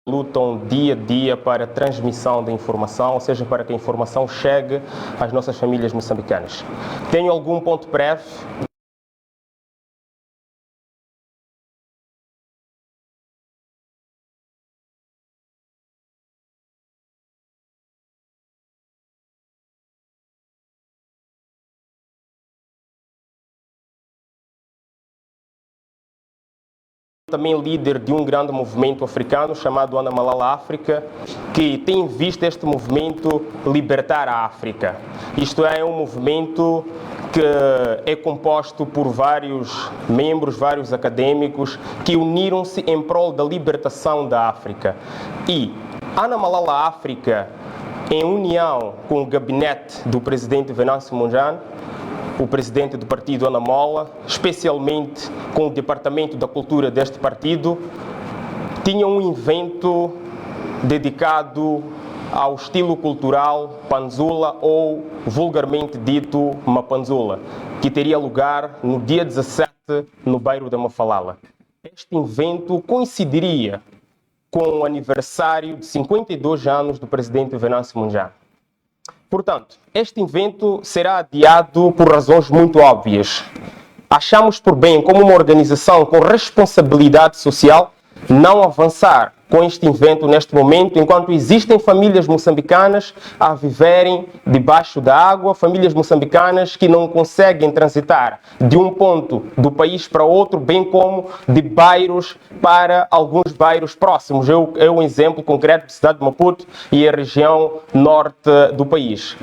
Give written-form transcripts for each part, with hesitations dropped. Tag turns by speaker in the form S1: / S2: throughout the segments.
S1: lutam dia a dia para a transmissão da informação, ou seja, para que a informação chegue às nossas famílias moçambicanas. Tenho algum ponto breve. Também líder de um grande movimento africano chamado Ana Malala África, que tem visto este movimento libertar a África. Isto é um movimento que é composto por vários membros, vários académicos, que uniram-se em prol da libertação da África. E Ana Malala África, em união com o gabinete do presidente Venâncio Mondlane, o presidente do partido Ana Mola, especialmente com o departamento da cultura deste partido, tinha um evento dedicado ao estilo cultural Panzula, ou vulgarmente dito Mapanzula, que teria lugar no dia 17 no bairro da Mafalala. Este evento coincidiria com o aniversário de 52 anos do presidente Venâncio Mondlane. Portanto, este evento será adiado por razões muito óbvias. Achamos por bem, como uma organização com responsabilidade social, não avançar com este evento neste momento, enquanto existem famílias moçambicanas a viverem debaixo da água, famílias moçambicanas que não conseguem transitar de um ponto do país para outro, bem como de bairros para alguns bairros próximos. É um exemplo concreto da cidade de Maputo e a região norte do país.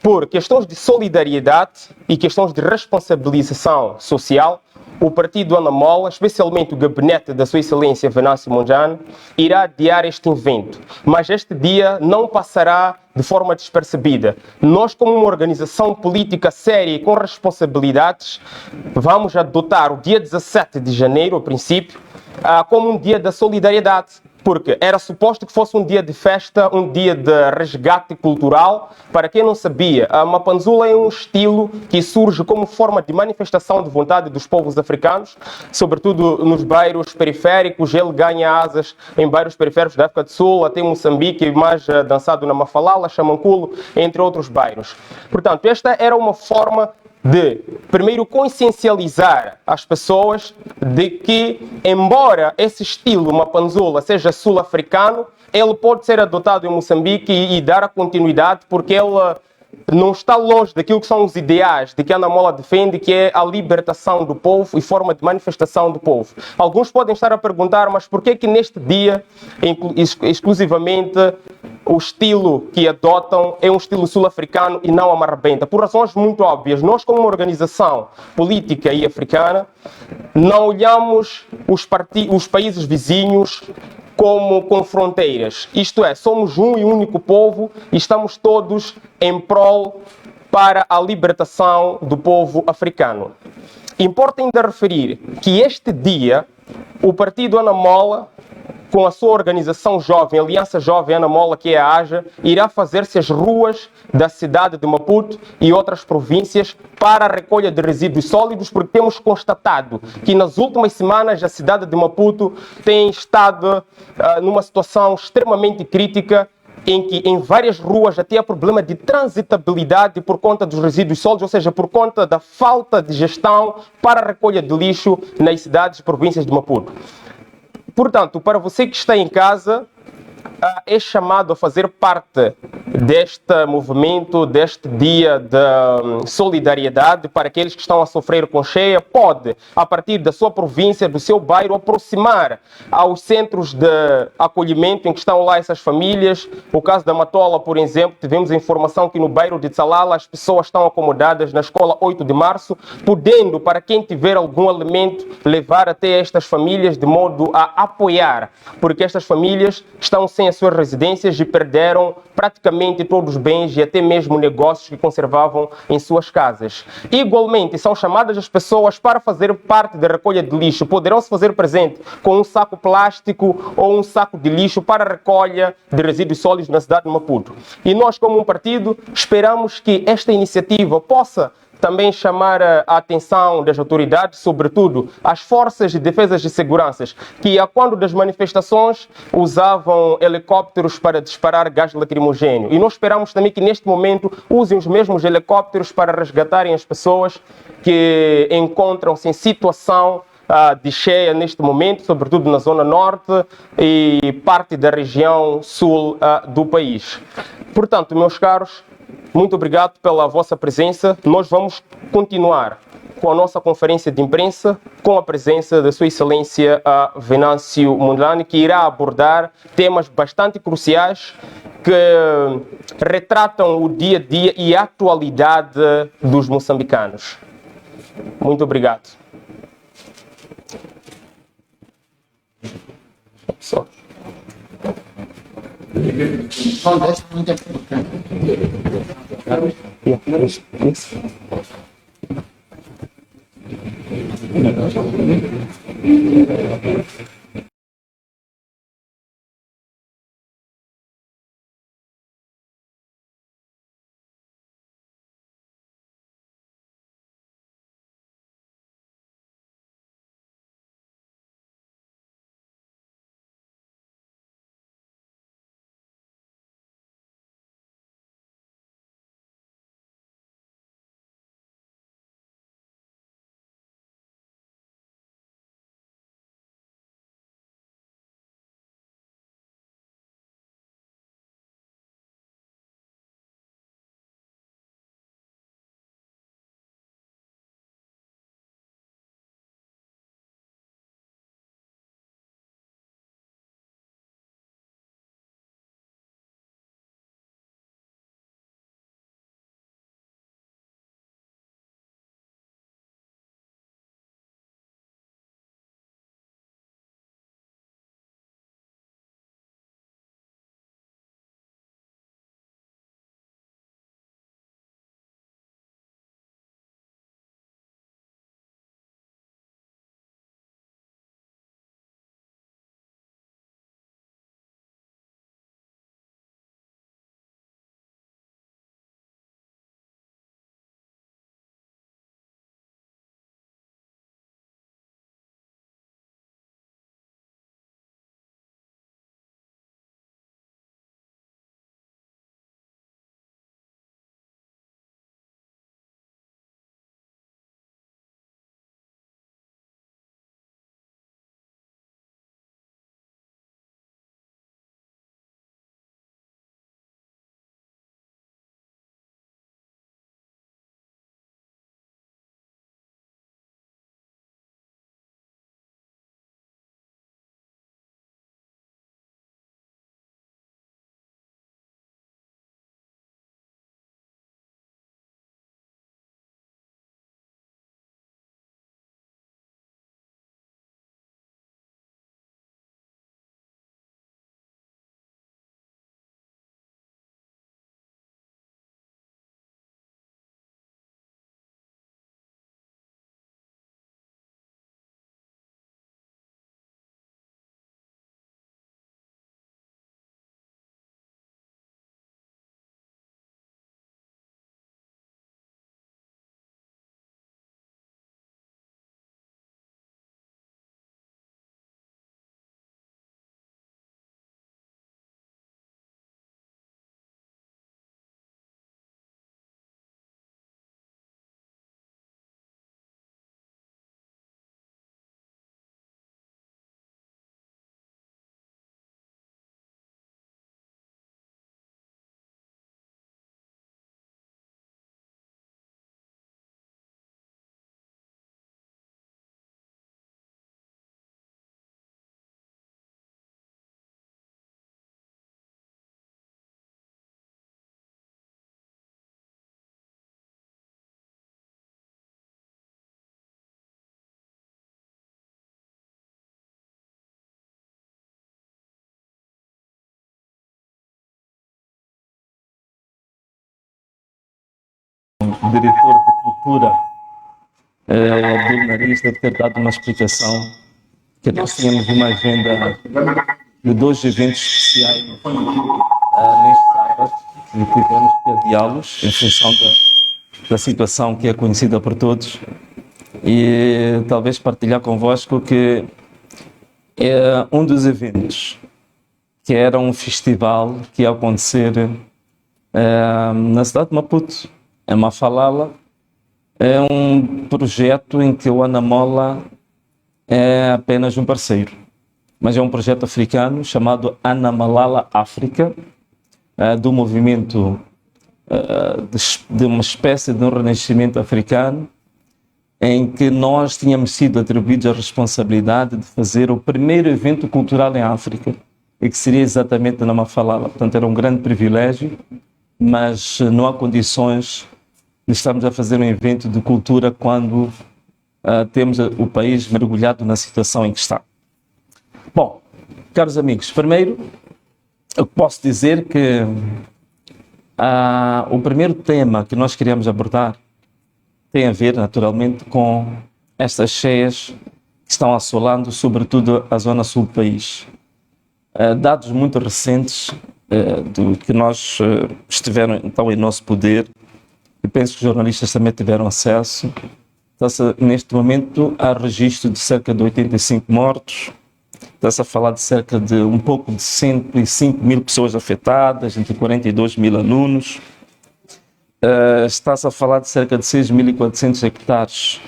S1: Por questões de solidariedade e questões de responsabilização social, o partido Ana Mola, especialmente o gabinete da Sua Excelência Venâncio Mondlane, irá adiar este evento. Mas este dia não passará de forma despercebida. Nós, como uma organização política séria e com responsabilidades, vamos adotar o dia 17 de janeiro, a princípio, como um dia da solidariedade. Porque era suposto que fosse um dia de festa, um dia de resgate cultural. Para quem não sabia, a Mapanzula é um estilo que surge como forma de manifestação de vontade dos povos africanos, sobretudo nos bairros periféricos. Ele ganha asas em bairros periféricos da África do Sul, até Moçambique, mais dançado na Mafalala, Xamanculo, entre outros bairros. Portanto, esta era uma forma de, primeiro, consciencializar as pessoas de que, embora esse estilo Mapanzula seja sul-africano, ele pode ser adotado em Moçambique e dar a continuidade, porque ele não está longe daquilo que são os ideais de que Ana Mola defende, que é a libertação do povo e forma de manifestação do povo. Alguns podem estar a perguntar, mas por que neste dia, exclusivamente, o estilo que adotam é um estilo sul-africano e não a marrabenta? Por razões muito óbvias. Nós, como uma organização política e africana, não olhamos os países vizinhos como com fronteiras. Isto é, somos um e único povo e estamos todos em prol para a libertação do povo africano. Importa ainda referir que este dia, o partido Ana Mola, com a sua organização jovem, Aliança Jovem Ana Mola, que é a AJA, irá fazer-se às ruas da cidade de Maputo e outras províncias para a recolha de resíduos sólidos, porque temos constatado que nas últimas semanas a cidade de Maputo tem estado numa situação extremamente crítica, em que em várias ruas já tem problema de transitabilidade por conta dos resíduos sólidos, ou seja, por conta da falta de gestão para a recolha de lixo nas cidades e províncias de Maputo. Portanto, para você que está em casa, é chamado a fazer parte deste movimento, deste dia de solidariedade para aqueles que estão a sofrer com cheia. Pode, a partir da sua província, do seu bairro, aproximar aos centros de acolhimento em que estão lá essas famílias. No caso da Matola, por exemplo, tivemos a informação que no bairro de Tsalala as pessoas estão acomodadas na escola 8 de março, podendo, para quem tiver algum alimento, levar até estas famílias de modo a apoiar, porque estas famílias estão sem as suas residências e perderam praticamente todos os bens e até mesmo negócios que conservavam em suas casas. Igualmente, são chamadas as pessoas para fazer parte da recolha de lixo. Poderão se fazer presente com um saco plástico ou um saco de lixo para a recolha de resíduos sólidos na cidade de Maputo. E nós, como um partido, esperamos que esta iniciativa possa também chamar a atenção das autoridades, sobretudo as forças de defesa e segurança, que a quando das manifestações usavam helicópteros para disparar gás lacrimogéneo. E nós esperamos também que neste momento usem os mesmos helicópteros para resgatarem as pessoas que encontram-se em situação de cheia neste momento, sobretudo na zona norte e parte da região sul do país. Portanto, meus caros, muito obrigado pela vossa presença. Nós vamos continuar com a nossa conferência de imprensa, com a presença da Sua Excelência Venâncio Mondlane, que irá abordar temas bastante cruciais que retratam o dia a dia e a atualidade dos moçambicanos. Muito obrigado. Só.
S2: Muito importante.
S1: Isso.
S3: Diretor de Cultura, o Abdul Nariz, deve ter dado uma explicação que nós tínhamos uma agenda de 2 eventos especiais neste sábado e tivemos que adiá-los em função da situação que é conhecida por todos e talvez partilhar convosco que é um dos eventos que era um festival que ia acontecer na cidade de Maputo, em Mafalala. É um projeto em que o Anamola é apenas um parceiro, mas é um projeto africano chamado Anamalala África, do movimento de uma espécie de um renascimento africano, em que nós tínhamos sido atribuídos a responsabilidade de fazer o primeiro evento cultural em África, e que seria exatamente na Mafalala. Portanto, era um grande privilégio, mas não há condições de estarmos a fazer um evento de cultura quando temos o país mergulhado na situação em que está. Bom, caros amigos, primeiro eu posso dizer que o primeiro tema que nós queríamos abordar tem a ver, naturalmente, com estas cheias que estão assolando, sobretudo, a zona sul do país. Dados muito recentes do que nós estiveram, então, em nosso poder, e penso que os jornalistas também tiveram acesso. Está-se, neste momento, há registro de cerca de 85 mortos, está-se a falar de cerca de um pouco de 105 mil pessoas afetadas, entre 42 mil alunos. Está-se a falar de cerca de 6.400 hectares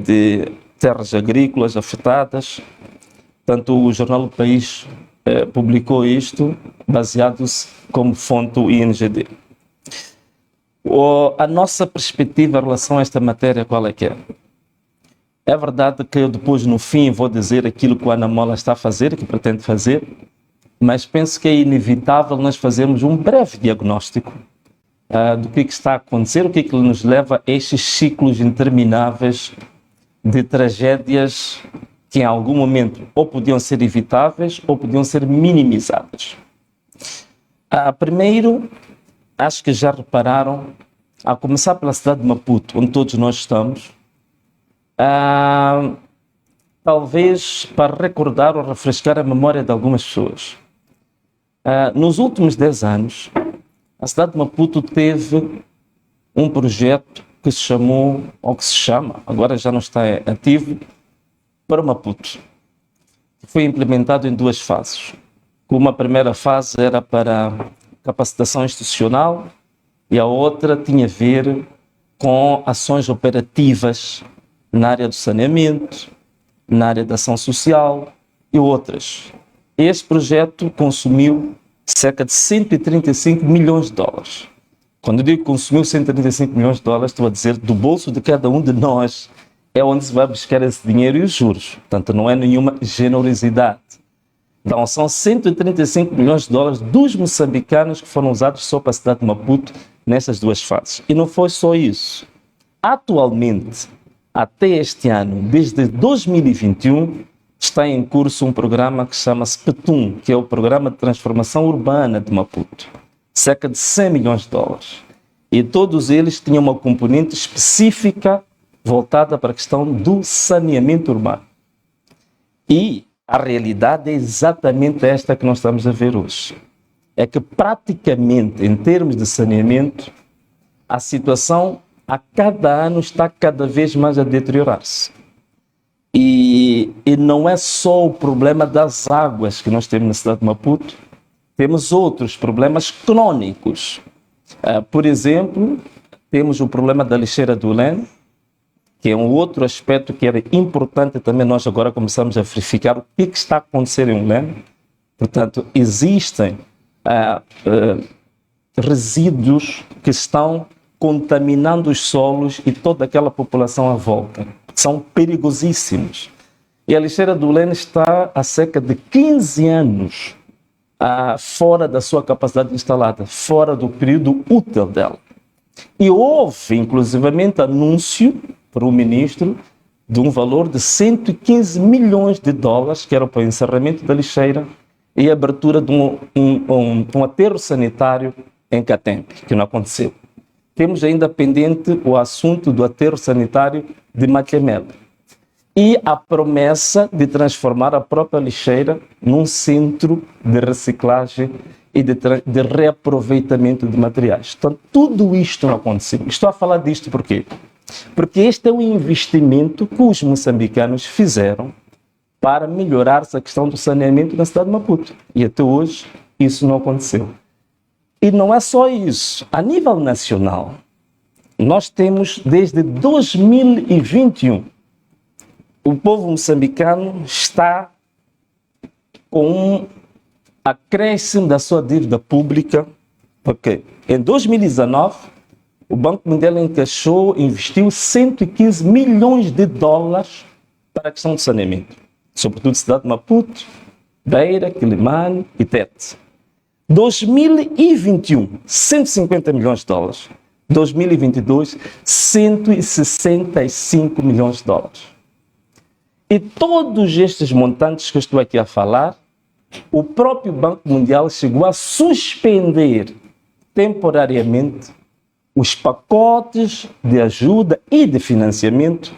S3: de terras agrícolas afetadas. Portanto, o jornal O País publicou isto baseado-se como fonte o INGD. A nossa perspectiva em relação a esta matéria, qual é que é? É verdade que eu depois, no fim, vou dizer aquilo que o Anamola está a fazer, que pretende fazer, mas penso que é inevitável nós fazermos um breve diagnóstico do que está a acontecer, o que nos leva a estes ciclos intermináveis de tragédias que em algum momento ou podiam ser evitáveis ou podiam ser minimizadas. Primeiro, acho que já repararam, a começar pela cidade de Maputo, onde todos nós estamos, talvez para recordar ou refrescar a memória de algumas pessoas. Nos últimos 10 anos, a cidade de Maputo teve um projeto que se chamou, ou que se chama, agora já não está ativo, para Maputo. Foi implementado em 2 fases. Uma primeira fase era para capacitação institucional e a outra tinha a ver com ações operativas na área do saneamento, na área da ação social e outras. Este projeto consumiu cerca de 135 milhões de dólares. Quando eu digo que consumiu 135 milhões de dólares, estou a dizer do bolso de cada um de nós é onde se vai buscar esse dinheiro e os juros. Portanto, não é nenhuma generosidade. Então, são 135 milhões de dólares dos moçambicanos que foram usados só para a cidade de Maputo nessas 2 fases. E não foi só isso. Atualmente, até este ano, desde 2021, está em curso um programa que chama-se PETUM, que é o Programa de Transformação Urbana de Maputo. Cerca de 100 milhões de dólares. E todos eles tinham uma componente específica voltada para a questão do saneamento urbano. E a realidade é exatamente esta que nós estamos a ver hoje. É que praticamente, em termos de saneamento, a situação a cada ano está cada vez mais a deteriorar-se. E não é só o problema das águas que nós temos na cidade de Maputo, temos outros problemas crônicos. Por exemplo, temos o problema da lixeira do Lene, que é um outro aspecto que era importante também nós agora começamos a verificar o que está a acontecer em Lene. Portanto, existem resíduos que estão contaminando os solos e toda aquela população à volta. São perigosíssimos. E a lixeira do Lene está há cerca de 15 anos fora da sua capacidade instalada, fora do período útil dela. E houve, inclusivamente, anúncio para o ministro de um valor de 115 milhões de dólares, que era para o encerramento da lixeira e a abertura de um aterro sanitário em Catempe, que não aconteceu. Temos ainda pendente o assunto do aterro sanitário de Maquiamelo e a promessa de transformar a própria lixeira num centro de reciclagem e de reaproveitamento de materiais. Então, tudo isto não aconteceu. Estou a falar disto por quê? Porque este é um investimento que os moçambicanos fizeram para melhorar essa questão do saneamento na cidade de Maputo. E até hoje isso não aconteceu. E não é só isso. A nível nacional, nós temos desde 2021, o povo moçambicano está com um acréscimo da sua dívida pública. Okay. Em 2019, o Banco Mundial investiu 115 milhões de dólares para a questão do saneamento, sobretudo cidade de Maputo, Beira, Quilimane e Tete. 2021, 150 milhões de dólares. 2022, 165 milhões de dólares. E todos estes montantes que eu estou aqui a falar, o próprio Banco Mundial chegou a suspender temporariamente os pacotes de ajuda e de financiamento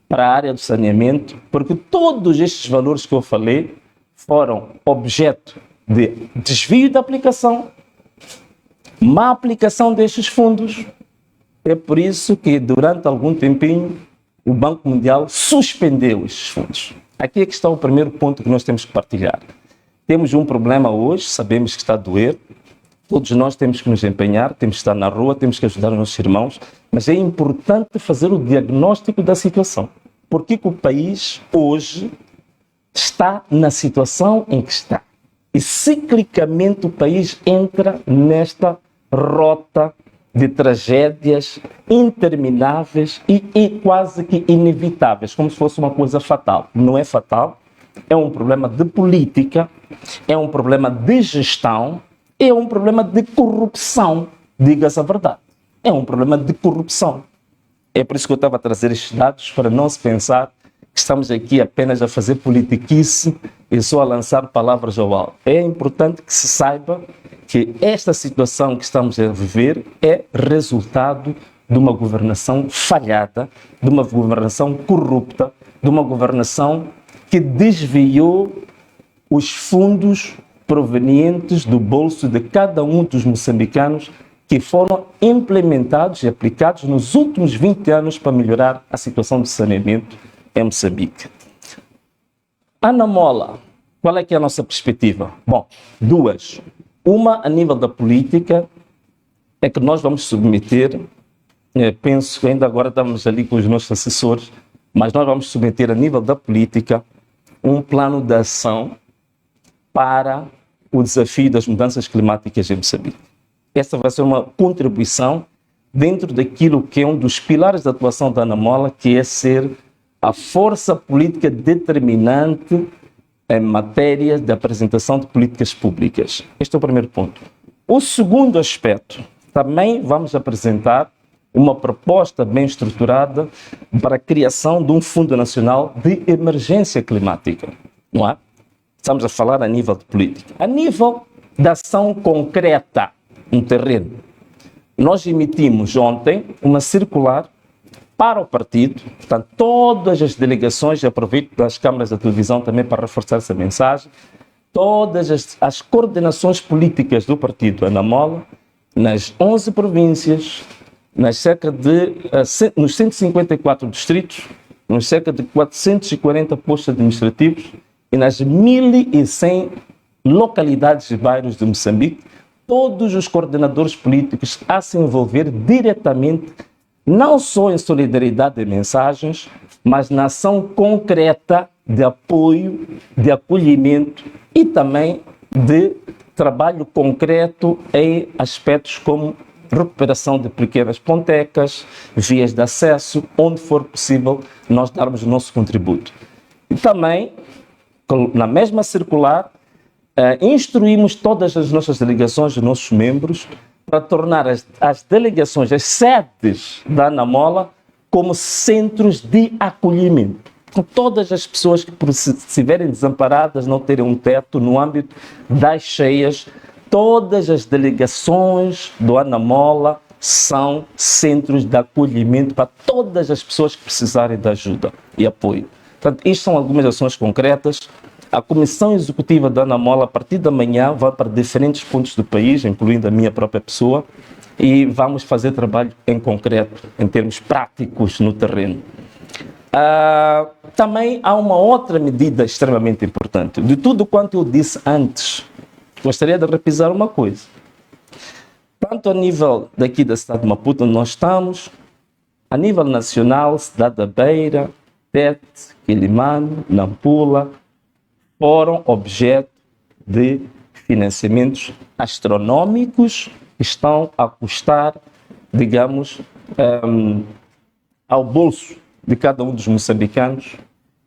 S3: para a área do saneamento, porque todos estes valores que eu falei foram objeto de desvio de aplicação, má aplicação destes fundos. É por isso que, durante algum tempinho, o Banco Mundial suspendeu estes fundos. Aqui é que está o primeiro ponto que nós temos que partilhar. Temos um problema hoje, sabemos que está a doer, todos nós temos que nos empenhar, temos que estar na rua, temos que ajudar os nossos irmãos, mas é importante fazer o diagnóstico da situação. Por que o país, hoje, está na situação em que está? E, ciclicamente, o país entra nesta rota de tragédias intermináveis e quase que inevitáveis, como se fosse uma coisa fatal. Não é fatal, é um problema de política, é um problema de gestão, é um problema de corrupção, diga-se a verdade. É um problema de corrupção. É por isso que eu estava a trazer estes dados, para não se pensar que estamos aqui apenas a fazer politiquice e só a lançar palavras ao alto. É importante que se saiba que esta situação que estamos a viver é resultado de uma governação falhada, de uma governação corrupta, de uma governação que desviou os fundos provenientes do bolso de cada um dos moçambicanos que foram implementados e aplicados nos últimos 20 anos para melhorar a situação do saneamento em Moçambique. Ana Mola, qual é que é a nossa perspectiva? Bom, duas. Uma, a nível da política, é que nós vamos submeter, penso que ainda agora estamos ali com os nossos assessores, mas nós vamos submeter a nível da política um plano de ação para o desafio das mudanças climáticas em Moçambique. Essa vai ser uma contribuição dentro daquilo que é um dos pilares da atuação da Ana Mola, que é ser a força política determinante em matéria de apresentação de políticas públicas. Este é o primeiro ponto. O segundo aspecto, também vamos apresentar uma proposta bem estruturada para a criação de um Fundo Nacional de Emergência Climática, não é? Estamos a falar a nível de política. A nível da ação concreta no terreno, nós emitimos ontem uma circular para o partido, portanto, todas as delegações, e aproveito das câmaras da televisão também para reforçar essa mensagem, todas as coordenações políticas do partido Ana Mola, nas 11 províncias, nos 154 distritos, nos cerca de 440 postos administrativos e nas 1.100 localidades e bairros de Moçambique, todos os coordenadores políticos a se envolver diretamente, não só em solidariedade de mensagens, mas na ação concreta de apoio, de acolhimento e também de trabalho concreto em aspectos como recuperação de pequenas pontecas, vias de acesso, onde for possível nós darmos o nosso contributo. E também, na mesma circular, instruímos todas as nossas delegações, os nossos membros, para tornar as delegações, as sedes da Ana Mola, como centros de acolhimento. Com todas as pessoas que estiverem desamparadas, não terem um teto, no âmbito das cheias, todas as delegações do Ana Mola são centros de acolhimento para todas as pessoas que precisarem de ajuda e apoio. Portanto, isto são algumas ações concretas. A Comissão Executiva da Anamola, a partir da manhã, vai para diferentes pontos do país, incluindo a minha própria pessoa, e vamos fazer trabalho em concreto, em termos práticos no terreno. Também há uma outra medida extremamente importante. De tudo quanto eu disse antes, gostaria de repisar uma coisa. Tanto a nível daqui da cidade de Maputo, onde nós estamos, a nível nacional, cidade da Beira, Tete, Quilimane, Nampula, foram objeto de financiamentos astronómicos que estão a custar, digamos, ao bolso de cada um dos moçambicanos,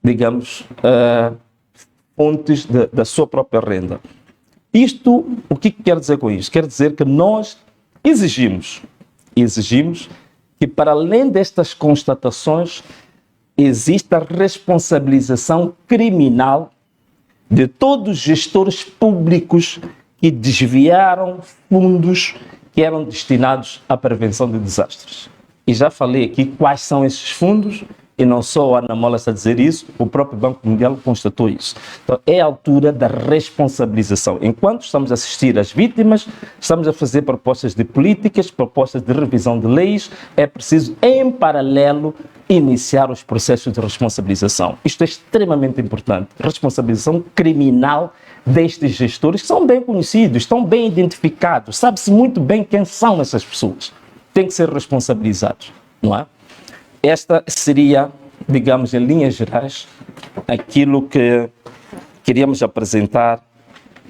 S3: digamos, fontes da sua própria renda. Isto, o que quer dizer com isto? Quer dizer que nós exigimos que, para além destas constatações, exista a responsabilização criminal de todos os gestores públicos que desviaram fundos que eram destinados à prevenção de desastres. E já falei aqui quais são esses fundos, e não só a Anamola está a dizer isso, o próprio Banco Mundial constatou isso. Então, é a altura da responsabilização. Enquanto estamos a assistir às vítimas, estamos a fazer propostas de políticas, propostas de revisão de leis, é preciso, em paralelo, iniciar os processos de responsabilização. Isto é extremamente importante. Responsabilização criminal destes gestores, que são bem conhecidos, estão bem identificados, sabe-se muito bem quem são essas pessoas. Têm que ser responsabilizados, não é? Esta seria, digamos, em linhas gerais, aquilo que queríamos apresentar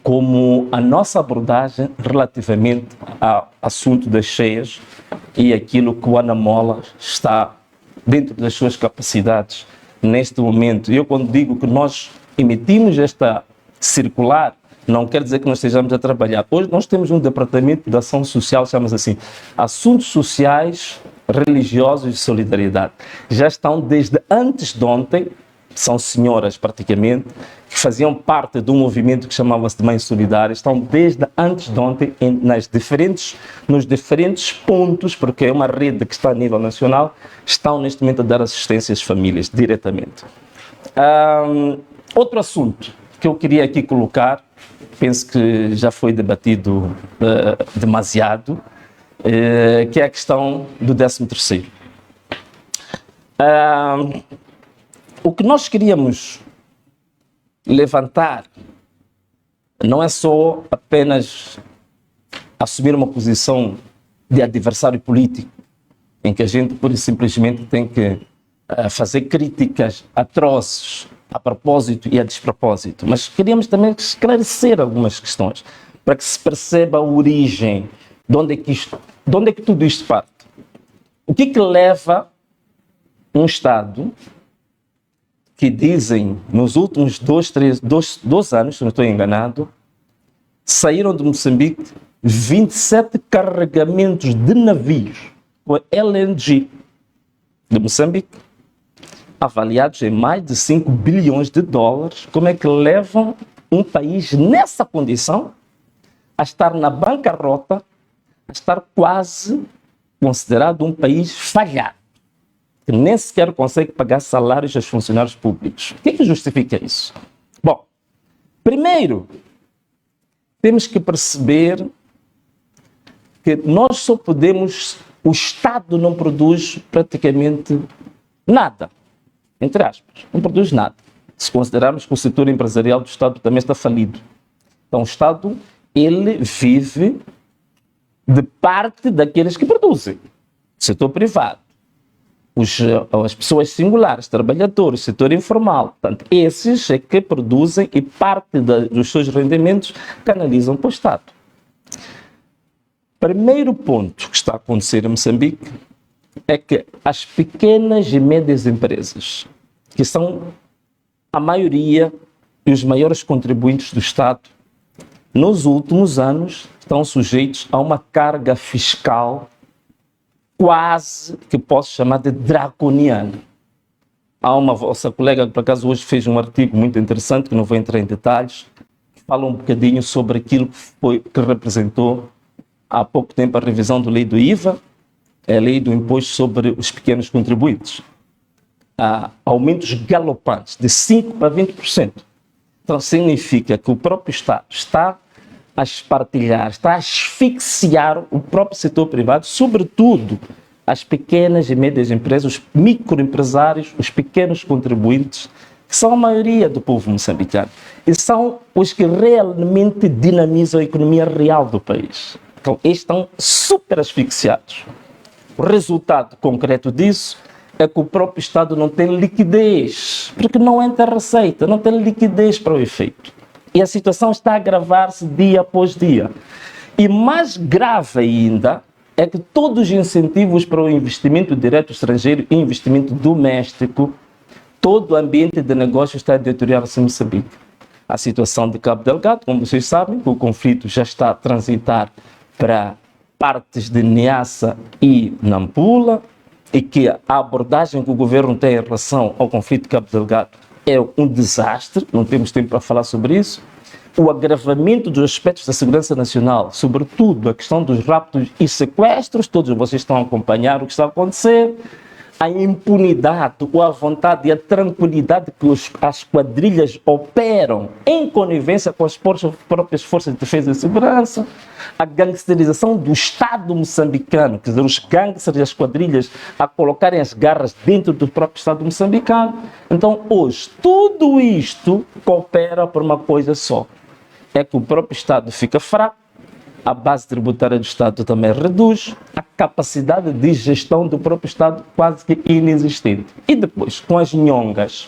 S3: como a nossa abordagem relativamente ao assunto das cheias e aquilo que o Anamola está dentro das suas capacidades neste momento. Eu, quando digo que nós emitimos esta circular, não quer dizer que nós estejamos a trabalhar. Hoje nós temos um departamento de ação social, chamamos assim, assuntos sociais, religiosos e solidariedade. Já estão desde antes de ontem, são senhoras praticamente, que faziam parte de um movimento que chamava-se de Mães Solidárias, estão desde antes de ontem nos diferentes pontos, porque é uma rede que está a nível nacional, estão neste momento a dar assistência às famílias diretamente. Outro assunto que eu queria aqui colocar, penso que já foi debatido demasiado, que é a questão do 13º. O que nós queríamos levantar não é só apenas assumir uma posição de adversário político, em que a gente pura e simplesmente tem que fazer críticas atrozes a propósito e a despropósito, mas queríamos também esclarecer algumas questões para que se perceba a origem, de onde é que tudo isto parte. O que leva um Estado que dizem, nos últimos 2 anos, se não estou enganado, saíram de Moçambique 27 carregamentos de navios com LNG de Moçambique, avaliados em mais de 5 bilhões de dólares. Como é que levam um país nessa condição a estar na bancarrota, a estar quase considerado um país falhado, que nem sequer consegue pagar salários aos funcionários públicos? O que justifica isso? Bom, primeiro, temos que perceber que nós só podemos... O Estado não produz praticamente nada, entre aspas, não produz nada, se considerarmos que o setor empresarial do Estado também está falido. Então o Estado, ele vive de parte daqueles que produzem, setor privado, as pessoas singulares, trabalhadores, setor informal. Portanto, esses é que produzem e parte dos seus rendimentos canalizam para o Estado. Primeiro ponto que está a acontecer em Moçambique é que as pequenas e médias empresas, que são a maioria e os maiores contribuintes do Estado, nos últimos anos estão sujeitos a uma carga fiscal quase que posso chamar de draconiana. Há uma vossa colega que por acaso hoje fez um artigo muito interessante, que não vou entrar em detalhes, que fala um bocadinho sobre aquilo que representou há pouco tempo a revisão da lei do IVA, a lei do imposto sobre os pequenos contribuintes. Há aumentos galopantes de 5% para 20%. Então significa que o próprio Estado está a espartilhar, está a asfixiar o próprio setor privado, sobretudo as pequenas e médias empresas, os microempresários, os pequenos contribuintes, que são a maioria do povo moçambicano e são os que realmente dinamizam a economia real do país. Então, eles estão super asfixiados. O resultado concreto disso é que o próprio Estado não tem liquidez, porque não entra receita, não tem liquidez para o efeito. E a situação está a agravar-se dia após dia. E mais grave ainda é que todos os incentivos para o investimento direto estrangeiro e investimento doméstico, todo o ambiente de negócio está a deteriorar-se em Moçambique. A situação de Cabo Delgado, como vocês sabem, o conflito já está a transitar para partes de Niassa e Nampula, e que a abordagem que o governo tem em relação ao conflito de Cabo Delgado é um desastre, não temos tempo para falar sobre isso. O agravamento dos aspectos da segurança nacional, sobretudo a questão dos raptos e sequestros, todos vocês estão a acompanhar o que está a acontecer, a impunidade, ou a vontade e a tranquilidade que as quadrilhas operam em conivência com as próprias forças de defesa e segurança, a gangsterização do Estado moçambicano, quer dizer, os gangsters e as quadrilhas a colocarem as garras dentro do próprio Estado moçambicano. Então, hoje, tudo isto coopera por uma coisa só, é que o próprio Estado fica fraco, a base tributária do Estado também reduz, a capacidade de gestão do próprio Estado quase que inexistente. E depois, com as nhongas,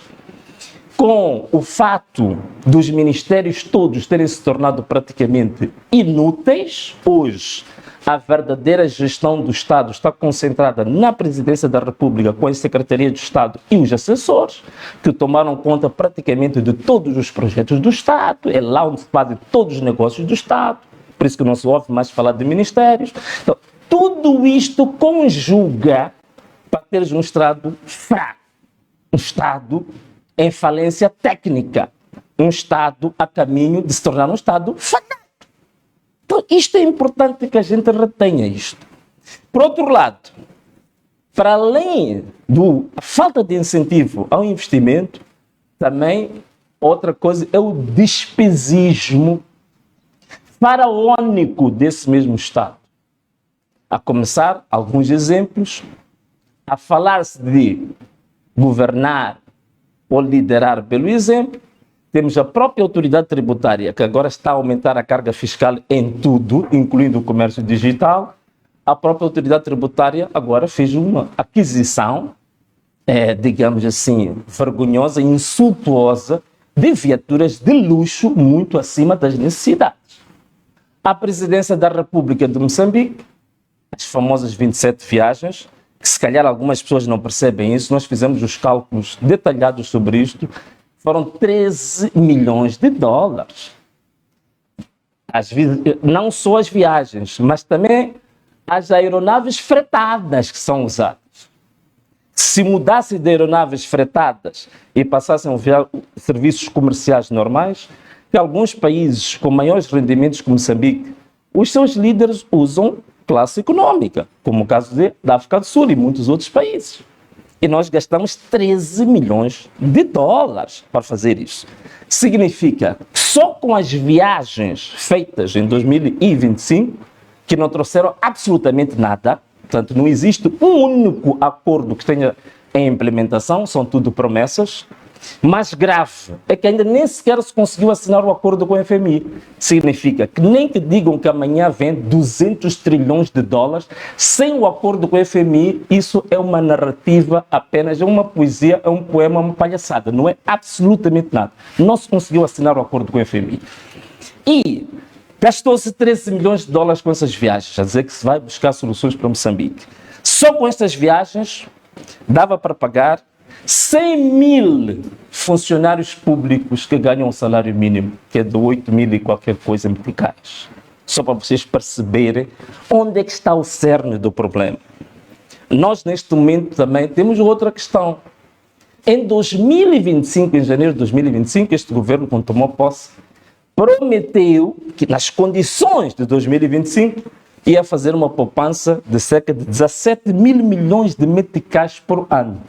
S3: com o fato dos ministérios todos terem se tornado praticamente inúteis, hoje a verdadeira gestão do Estado está concentrada na Presidência da República, com a Secretaria de Estado e os assessores, que tomaram conta praticamente de todos os projetos do Estado, é lá onde se fazem todos os negócios do Estado, por isso que não se ouve mais falar de ministérios. Então, tudo isto conjuga para teres um Estado fraco, um Estado em falência técnica, um Estado a caminho de se tornar um Estado falhado. Então, isto é importante que a gente retenha isto. Por outro lado, para além da falta de incentivo ao investimento, também outra coisa é o despesismo faraônico desse mesmo Estado. A começar, alguns exemplos, a falar-se de governar ou liderar pelo exemplo, temos a própria autoridade tributária, que agora está a aumentar a carga fiscal em tudo, incluindo o comércio digital. A própria autoridade tributária agora fez uma aquisição, digamos assim, vergonhosa, insultuosa, de viaturas de luxo muito acima das necessidades. A Presidência da República de Moçambique, as famosas 27 viagens, que se calhar algumas pessoas não percebem isso, nós fizemos os cálculos detalhados sobre isto, foram 13 milhões de dólares. Não só as viagens, mas também as aeronaves fretadas que são usadas. Se mudasse de aeronaves fretadas e passassem a enviar serviços comerciais normais, que alguns países com maiores rendimentos como Moçambique, os seus líderes usam classe econômica, como o caso da África do Sul e muitos outros países. E nós gastamos 13 milhões de dólares para fazer isso. Significa que só com as viagens feitas em 2025, que não trouxeram absolutamente nada, portanto não existe um único acordo que tenha em implementação, são tudo promessas. Mais grave é que ainda nem sequer se conseguiu assinar o acordo com o FMI. Significa que nem que digam que amanhã vem 200 trilhões de dólares, sem o acordo com o FMI, isso é uma narrativa apenas, é uma poesia, é um poema, uma palhaçada, não é absolutamente nada. Não se conseguiu assinar o acordo com o FMI. E gastou-se 13 milhões de dólares com essas viagens, a dizer que se vai buscar soluções para Moçambique. Só com estas viagens dava para pagar 100 mil funcionários públicos que ganham um salário mínimo, que é de 8 mil e qualquer coisa meticais. Só para vocês perceberem onde é que está o cerne do problema. Nós, neste momento, também temos outra questão. Em 2025, em janeiro de 2025, este governo, quando tomou posse, prometeu que nas condições de 2025 ia fazer uma poupança de cerca de 17 mil milhões de meticais por ano.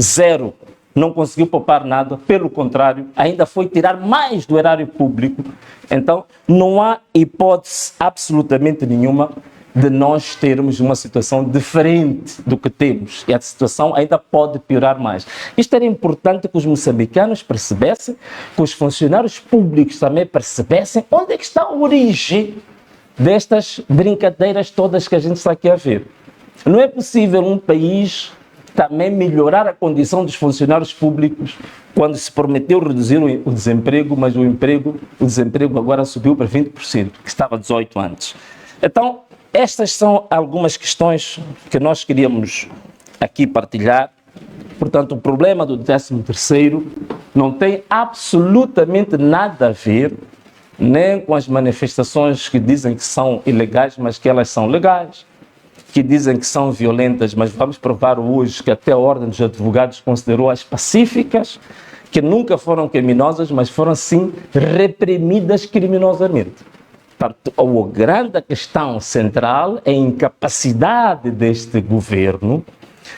S3: Zero. não conseguiu poupar nada, pelo contrário, ainda foi tirar mais do erário público. Então, não há hipótese absolutamente nenhuma de nós termos uma situação diferente do que temos. E a situação ainda pode piorar mais. Isto era importante que os moçambicanos percebessem, que os funcionários públicos também percebessem onde é que está a origem destas brincadeiras todas que a gente está aqui a ver. Não é possível um país também melhorar a condição dos funcionários públicos quando se prometeu reduzir o desemprego, mas o desemprego agora subiu para 20%, que estava 18% antes. Então, estas são algumas questões que nós queríamos aqui partilhar. Portanto, o problema do 13º não tem absolutamente nada a ver nem com as manifestações que dizem que são ilegais, mas que elas são legais, que dizem que são violentas, mas vamos provar hoje que até a Ordem dos Advogados considerou-as pacíficas, que nunca foram criminosas, mas foram sim reprimidas criminosamente. Portanto, a grande questão central é a incapacidade deste governo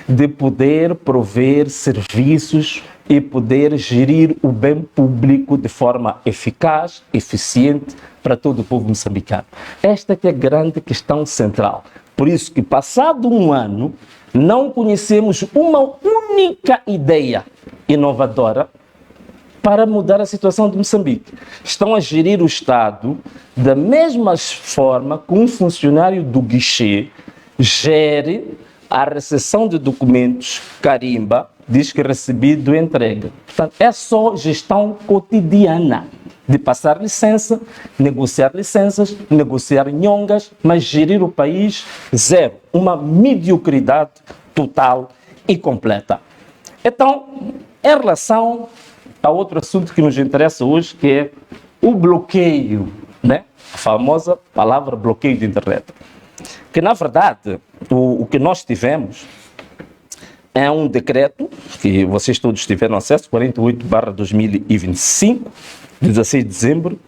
S3: de poder prover serviços e poder gerir o bem público de forma eficaz, eficiente para todo o povo moçambicano. Esta que é a grande questão central. Por isso que, passado um ano, não conhecemos uma única ideia inovadora para mudar a situação de Moçambique. Estão a gerir o Estado da mesma forma que um funcionário do guichê gere a recepção de documentos, carimba, diz que recebido e entrega. Portanto, é só gestão cotidiana de passar licença, negociar licenças, negociar nhongas, mas gerir o país zero. Uma mediocridade total e completa. Então, em relação a outro assunto que nos interessa hoje, que é o bloqueio, né? A famosa palavra bloqueio de internet. Que, na verdade, o que nós tivemos é um decreto, que vocês todos tiveram acesso, 48/2025, de 16 de dezembro,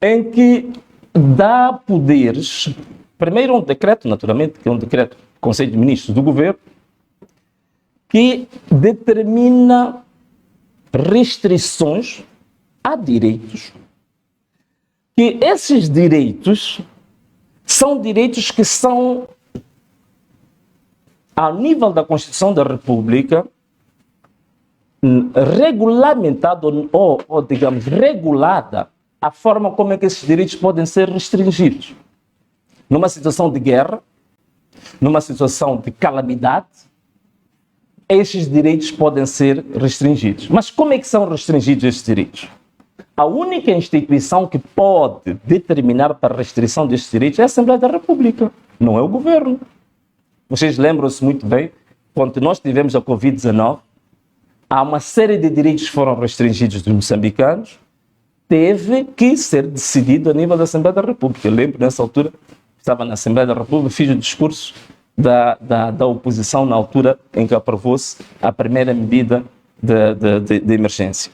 S3: em que dá poderes, primeiro um decreto, naturalmente, que é um decreto do Conselho de Ministros do Governo, que determina restrições a direitos, que esses direitos são direitos que são, ao nível da Constituição da República, regulamentado ou, digamos, regulada a forma como é que esses direitos podem ser restringidos. Numa situação de guerra, numa situação de calamidade, esses direitos podem ser restringidos. Mas como é que são restringidos esses direitos? A única instituição que pode determinar para a restrição destes direitos é a Assembleia da República, não é o governo. Vocês lembram-se muito bem, quando nós tivemos a Covid-19, há uma série de direitos que foram restringidos dos moçambicanos, teve que ser decidido a nível da Assembleia da República. Eu lembro, nessa altura, estava na Assembleia da República, fiz o discurso da oposição na altura em que aprovou-se a primeira medida de emergência.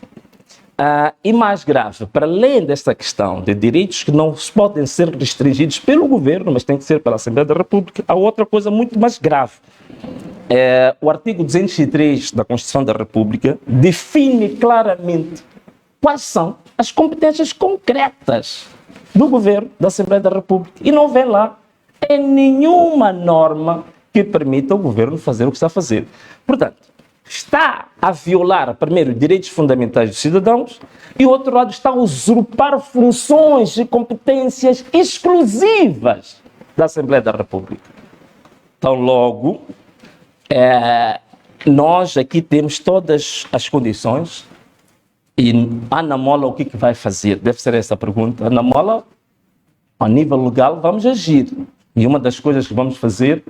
S3: E mais grave, para além desta questão de direitos que não podem ser restringidos pelo governo, mas tem que ser pela Assembleia da República, há outra coisa muito mais grave. O artigo 203 da Constituição da República define claramente quais são as competências concretas do governo, da Assembleia da República, e não vem lá em nenhuma norma que permita ao governo fazer o que está a fazer. Portanto, está a violar, primeiro, direitos fundamentais dos cidadãos e, do outro lado, está a usurpar funções e competências exclusivas da Assembleia da República. Então, logo, nós aqui temos todas as condições e a Ana Mola o que vai fazer? Deve ser essa a pergunta. A Ana Mola, a nível legal, vamos agir. E uma das coisas que vamos fazer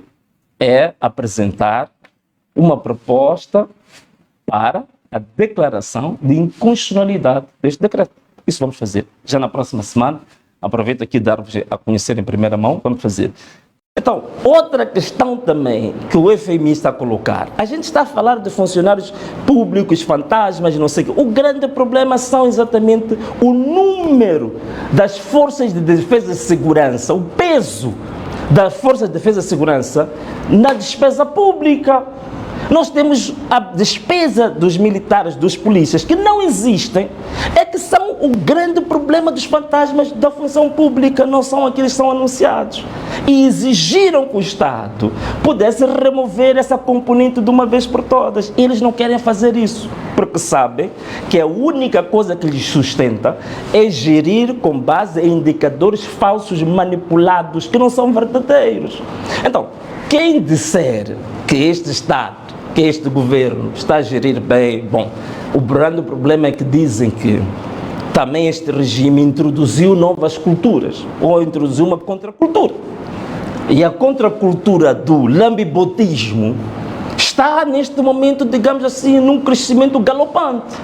S3: é apresentar uma proposta para a declaração de inconstitucionalidade deste decreto. Isso vamos fazer já na próxima semana. Aproveito aqui dar-vos a conhecer em primeira mão, vamos fazer. Então, outra questão também que o FMI está a colocar. A gente está a falar de funcionários públicos, fantasmas, não sei o quê. O grande problema são exatamente o número das forças de defesa e segurança, o peso das forças de defesa e segurança na despesa pública. Nós temos a despesa dos militares, dos polícias, que não existem, é que são o grande problema dos fantasmas da função pública, não são aqueles que são anunciados. E exigiram que o Estado pudesse remover essa componente de uma vez por todas. Eles não querem fazer isso, porque sabem que a única coisa que lhes sustenta é gerir com base em indicadores falsos, manipulados, que não são verdadeiros. Então, quem disser que este Estado, que este governo está a gerir bem, bom, o grande problema é que dizem que também este regime introduziu novas culturas, ou introduziu uma contracultura. E a contracultura do lambibotismo está neste momento, digamos assim, num crescimento galopante.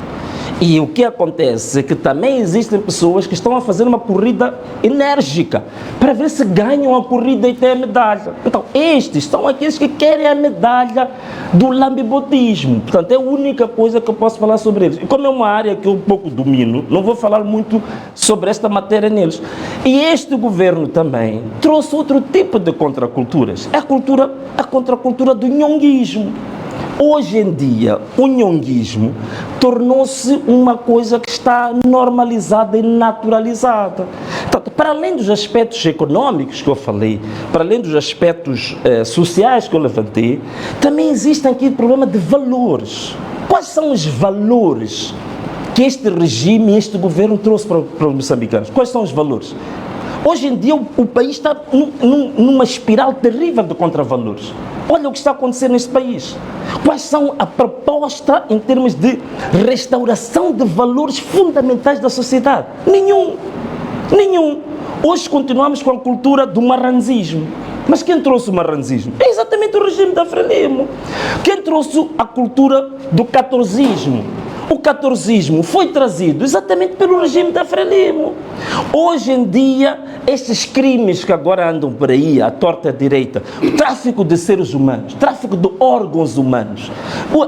S3: E o que acontece é que também existem pessoas que estão a fazer uma corrida enérgica para ver se ganham a corrida e têm a medalha. Então, estes são aqueles que querem a medalha do lambibotismo. Portanto, é a única coisa que eu posso falar sobre eles. E como é uma área que eu pouco domino, não vou falar muito sobre esta matéria neles. E este governo também trouxe outro tipo de contraculturas. É a contracultura do nhonguismo. Hoje em dia, o nhonguismo tornou-se uma coisa que está normalizada e naturalizada. Portanto, para além dos aspectos econômicos que eu falei, para além dos aspectos sociais que eu levantei, também existe aqui o problema de valores. Quais são os valores que este regime, este governo trouxe para os moçambicanos? Quais são os valores? Hoje em dia o país está numa espiral terrível de contravalores. Olha o que está acontecendo neste país. Quais são a proposta em termos de restauração de valores fundamentais da sociedade? Nenhum. Hoje continuamos com a cultura do marranzismo. Mas quem trouxe o marranzismo? É exatamente o regime da Frelimo. Quem trouxe a cultura do catorzismo? O catorzismo foi trazido exatamente pelo regime da Frelimo. Hoje em dia, estes crimes que agora andam por aí, à torta e à direita, o tráfico de seres humanos, tráfico de órgãos humanos,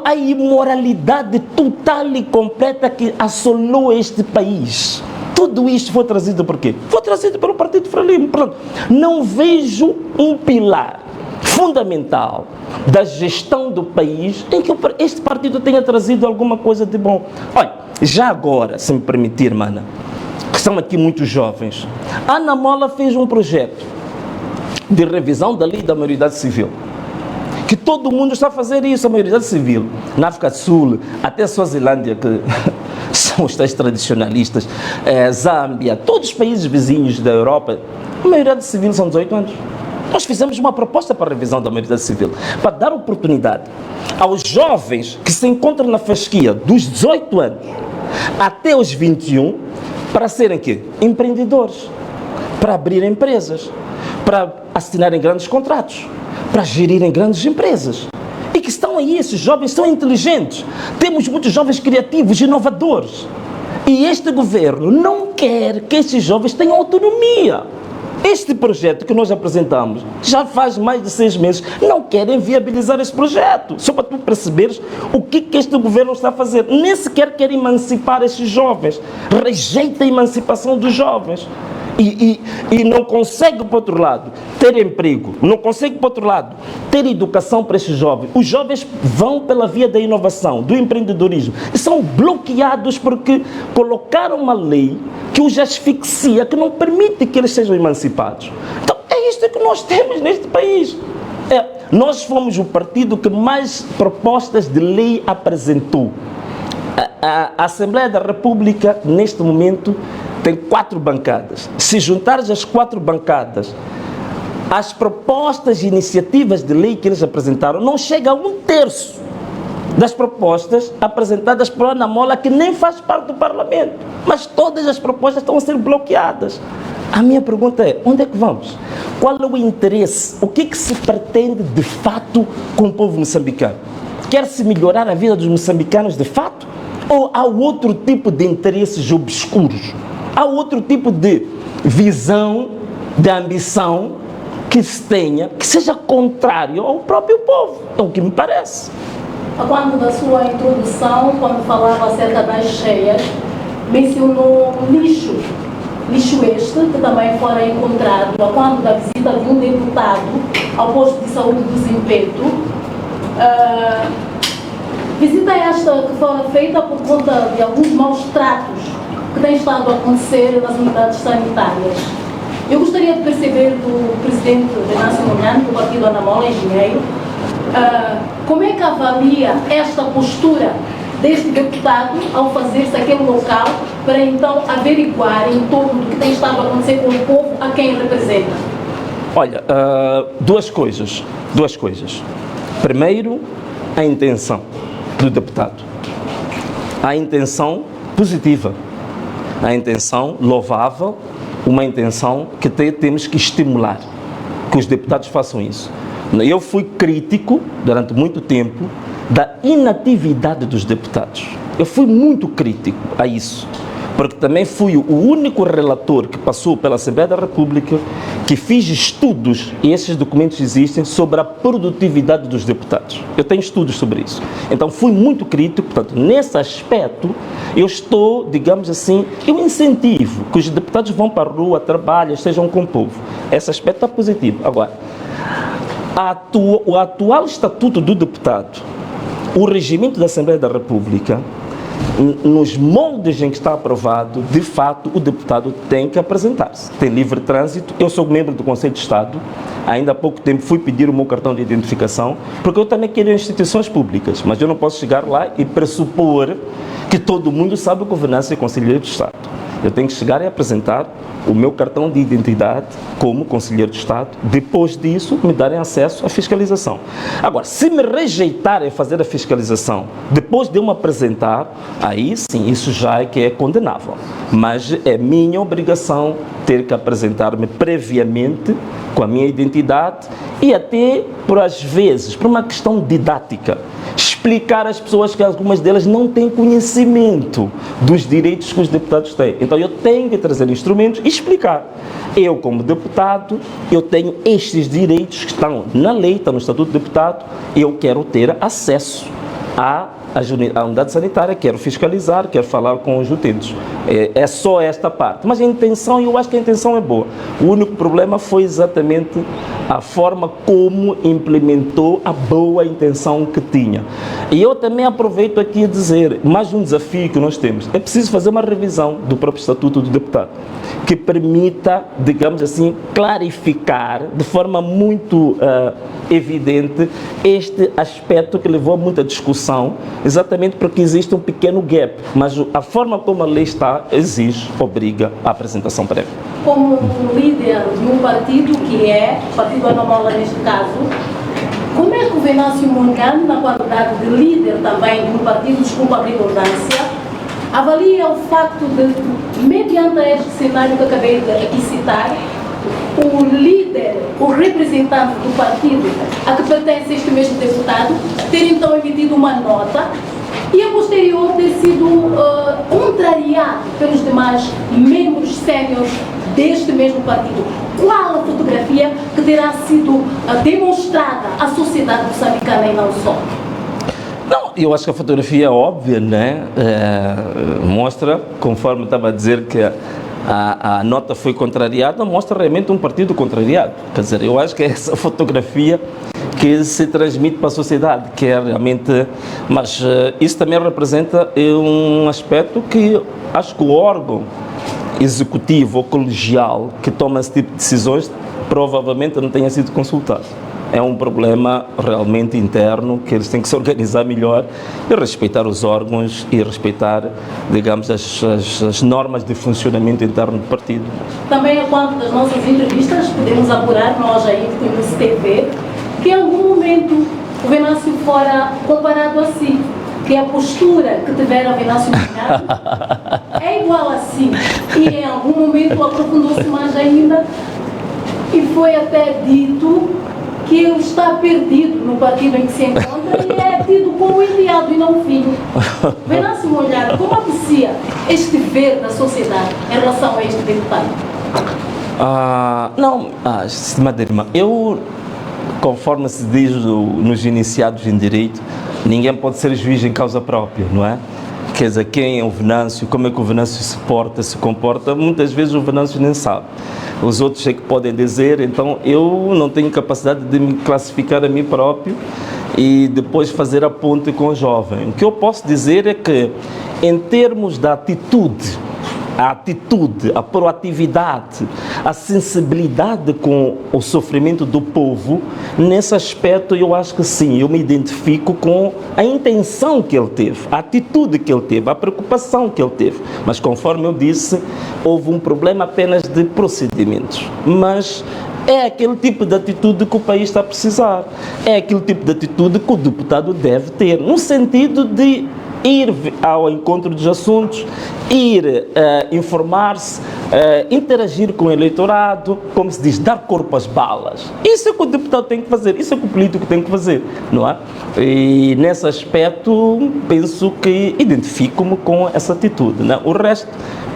S3: a imoralidade total e completa que assolou este país. Tudo isto foi trazido por quê? Foi trazido pelo Partido Frelimo. Pronto. Não vejo um pilar fundamental da gestão do país em que este partido tenha trazido alguma coisa de bom. Olha, já agora, se me permitir, mana, que são aqui muitos jovens, a Ana Mola fez um projeto de revisão da lei da maioridade civil, que todo mundo está a fazer isso, a maioridade civil, na África do Sul, até a Suazilândia, que são os tais tradicionalistas, Zâmbia, todos os países vizinhos da Europa, a maioridade civil são 18 anos. Nós fizemos uma proposta para a revisão da maioridade civil, para dar oportunidade aos jovens que se encontram na fasquia dos 18 anos até os 21, para serem quê? Empreendedores, para abrir empresas, para assinarem grandes contratos, para gerirem grandes empresas. E que estão aí, esses jovens são inteligentes. Temos muitos jovens criativos, inovadores. E este governo não quer que esses jovens tenham autonomia. Este projeto que nós apresentamos já faz mais de 6 meses. Não querem viabilizar esse projeto. Só para tu perceberes o que este governo está a fazer. Nem sequer quer emancipar esses jovens. Rejeita a emancipação dos jovens. E não consegue, por outro lado, ter emprego. Não consegue, por outro lado, ter educação para esses jovens. Os jovens vão pela via da inovação, do empreendedorismo. E são bloqueados porque colocaram uma lei que os asfixia, que não permite que eles sejam emancipados. Então, é isto que nós temos neste país. Nós fomos o partido que mais propostas de lei apresentou. A Assembleia da República, neste momento, tem 4 bancadas. Se juntares as 4 bancadas, as propostas e iniciativas de lei que eles apresentaram não chega a 1/3 das propostas apresentadas por Ana Mola, que nem faz parte do Parlamento. Mas todas as propostas estão a ser bloqueadas. A minha pergunta é, onde é que vamos? Qual é o interesse? O que é que se pretende de fato com o povo moçambicano? Quer-se melhorar a vida dos moçambicanos de fato? Ou há outro tipo de interesses obscuros? Há outro tipo de visão, de ambição que se tenha, que seja contrário ao próprio povo? É o que me parece.
S4: Quando da sua introdução, quando falava acerca das cheias, mencionou lixo. Lixo este, que também fora encontrado quando da visita de um deputado ao posto de saúde do Zimpeto, Visita esta que foi feita por conta de alguns maus tratos que têm estado a acontecer nas unidades sanitárias. Eu gostaria de perceber do presidente Venâncio Mondlane, do partido Anamola, engenheiro, como é que avalia esta postura deste deputado ao fazer-se aquele local para então averiguar em torno do que tem estado a acontecer com o povo a quem representa?
S3: Olha, duas coisas. Primeiro, a intenção do deputado. A intenção positiva, a intenção louvável, uma intenção que temos que estimular, que os deputados façam isso. Eu fui crítico, durante muito tempo, da inatividade dos deputados. Eu fui muito crítico a isso, porque também fui o único relator que passou pela Assembleia da República que fiz estudos, e esses documentos existem, sobre a produtividade dos deputados. Eu tenho estudos sobre isso. Então fui muito crítico, portanto, nesse aspecto, eu estou, digamos assim, eu incentivo que os deputados vão para a rua, trabalhem, estejam com o povo. Esse aspecto está positivo. Agora, o atual estatuto do deputado, o regimento da Assembleia da República, nos moldes em que está aprovado, de fato, o deputado tem que apresentar-se. Tem livre trânsito. Eu sou membro do Conselho de Estado. Ainda há pouco tempo fui pedir o meu cartão de identificação, porque eu também quero instituições públicas, mas eu não posso chegar lá e pressupor que todo mundo sabe o que o Venâncio é conselheiro de Estado. Eu tenho que chegar e apresentar o meu cartão de identidade como conselheiro de Estado. Depois disso, me darem acesso à fiscalização. Agora, se me rejeitarem a fazer a fiscalização depois de eu me apresentar, aí sim, isso já é que é condenável. Mas é minha obrigação ter que apresentar-me previamente com a minha identidade e até, por às vezes, por uma questão didática, explicar às pessoas que algumas delas não têm conhecimento dos direitos que os deputados têm. Então eu tenho que trazer instrumentos e explicar. Eu, como deputado, eu tenho estes direitos que estão na lei, estão no Estatuto do Deputado, eu quero ter acesso à unidade sanitária, quero fiscalizar, quero falar com os utentes. É só esta parte. Mas a intenção, eu acho que a intenção é boa. O único problema foi exatamente a forma como implementou a boa intenção que tinha. E eu também aproveito aqui a dizer, mais um desafio que nós temos, é preciso fazer uma revisão do próprio Estatuto do Deputado, que permita, digamos assim, clarificar de forma muito evidente este aspecto que levou a muita discussão, exatamente porque existe um pequeno gap, mas a forma como a lei está exige, obriga a apresentação prévia.
S4: Como líder de um partido que é o Partido Anamola neste caso, como é que o Venâncio Mondlane, na qualidade de líder também de um partido, desculpa a redundância, avalia o facto de, mediante este cenário que acabei de aqui citar, o líder, o representante do partido a que pertence este mesmo deputado, ter então emitido uma nota e a posterior ter sido contrariado pelos demais membros séniores deste mesmo partido? Qual a fotografia que terá sido demonstrada à sociedade moçambicana e não só?
S3: Não, eu acho que a fotografia é óbvia, né? Mostra, conforme estava a dizer que a nota foi contrariada, mostra realmente um partido contrariado. Quer dizer, eu acho que é essa fotografia que se transmite para a sociedade, que é realmente... Mas isso também representa um aspecto que acho que o órgão executivo ou colegial que toma esse tipo de decisões provavelmente não tenha sido consultado. É um problema realmente interno que eles têm que se organizar melhor e respeitar os órgãos e respeitar, digamos, as normas de funcionamento interno do partido.
S4: Também, a quanto das nossas entrevistas, podemos apurar, nós aí que temos TV, que em algum momento o Venâncio fora comparado a si, que a postura que tiver a Venâncio Mondlane é igual a si, e em algum momento aprofundou-se mais ainda e foi até dito que ele está perdido no partido em que se encontra e é tido como enviado e não filho. Venâncio Mondlane, como aprecia este ver da sociedade em relação a este deputado?
S3: Estimada irmã, eu, conforme se diz nos iniciados em direito, ninguém pode ser juiz em causa própria, não é? Quer dizer, quem é o Venâncio, como é que o Venâncio se comporta, muitas vezes o Venâncio nem sabe. Os outros é que podem dizer, então eu não tenho capacidade de me classificar a mim próprio e depois fazer a ponte com o jovem. O que eu posso dizer é que, em termos da atitude, a proatividade, a sensibilidade com o sofrimento do povo, nesse aspecto eu acho que sim, eu me identifico com a intenção que ele teve, a atitude que ele teve, a preocupação que ele teve. Mas conforme eu disse, houve um problema apenas de procedimentos. Mas é aquele tipo de atitude que o país está a precisar. É aquele tipo de atitude que o deputado deve ter, no sentido de ir ao encontro dos assuntos, ir informar-se, interagir com o eleitorado, como se diz, dar corpo às balas. Isso é que o deputado tem que fazer, isso é que o político tem que fazer, não é? E nesse aspecto, penso que identifico-me com essa atitude, não é? O resto,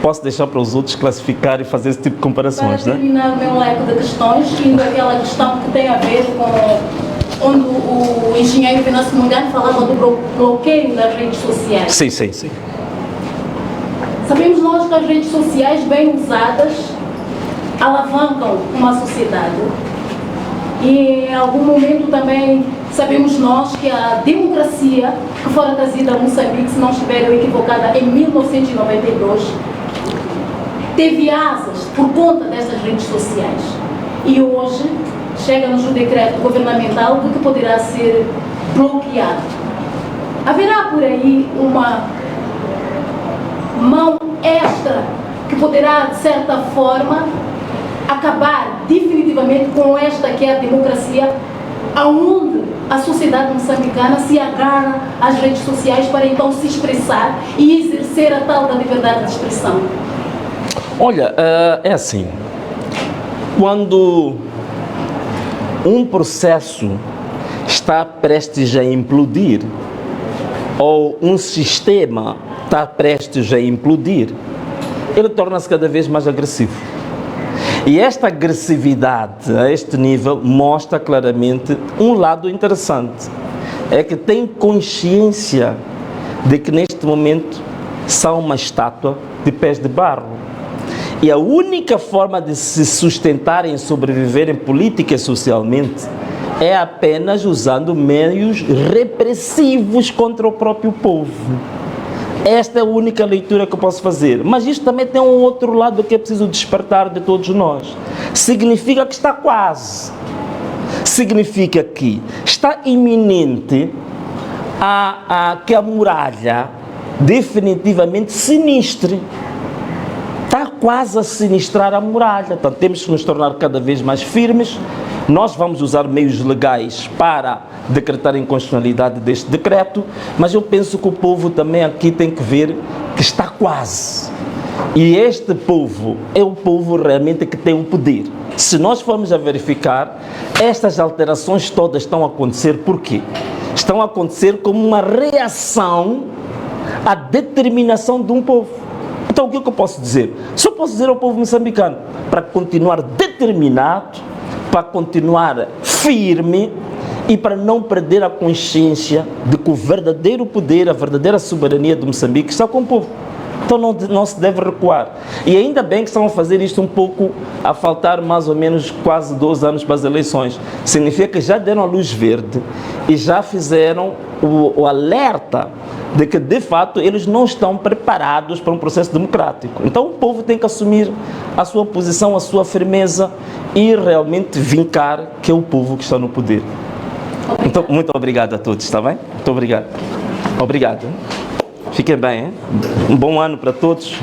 S3: posso deixar para os outros classificar e fazer esse tipo de comparações,
S4: para
S3: não é?
S4: terminar o meu leque de questões, indo àquela questão que tem a ver com onde o engenheiro Venâncio Mondlane falava do bloqueio das redes sociais.
S3: Sim, sim, sim.
S4: Sabemos nós que as redes sociais, bem usadas, alavancam uma sociedade. E em algum momento também sabemos nós que a democracia que fora trazida a Moçambique, se não estiver equivocada, em 1992, teve asas por conta dessas redes sociais. E hoje chega-nos o decreto governamental de que poderá ser bloqueado. Haverá por aí uma mão extra que poderá, de certa forma, acabar definitivamente com esta que é a democracia, aonde a sociedade moçambicana se agarra às redes sociais para então se expressar e exercer a tal da liberdade de expressão.
S3: Olha, é assim, quando um processo está prestes a implodir, ou um sistema está prestes a implodir, ele torna-se cada vez mais agressivo. E esta agressividade a este nível mostra claramente um lado interessante. É que tem consciência de que neste momento são uma estátua de pés de barro. E a única forma de se sustentarem e sobreviverem política e socialmente é apenas usando meios repressivos contra o próprio povo. Esta é a única leitura que eu posso fazer. Mas isto também tem um outro lado que é preciso despertar de todos nós. Significa que está quase. Significa que está iminente que a muralha definitivamente sinistre. Está quase a sinistrar a muralha. Portanto, temos que nos tornar cada vez mais firmes. Nós vamos usar meios legais para decretar a inconstitucionalidade deste decreto, mas eu penso que o povo também aqui tem que ver que está quase. E este povo é o povo realmente que tem o poder. Se nós formos a verificar, estas alterações todas estão a acontecer por quê? Estão a acontecer como uma reação à determinação de um povo. Então o que eu posso dizer? Só posso dizer ao povo moçambicano, para continuar determinado, para continuar firme e para não perder a consciência de que o verdadeiro poder, a verdadeira soberania de Moçambique está com o povo. Então não se deve recuar. E ainda bem que estão a fazer isto um pouco a faltar mais ou menos quase 2 anos para as eleições. Significa que já deram a luz verde e já fizeram o alerta de que, de fato, eles não estão preparados para um processo democrático. Então o povo tem que assumir a sua posição, a sua firmeza e realmente vincar que é o povo que está no poder. Então, muito obrigado a todos, está bem? Muito obrigado. Obrigado. Fiquem bem, hein? Um bom ano para todos.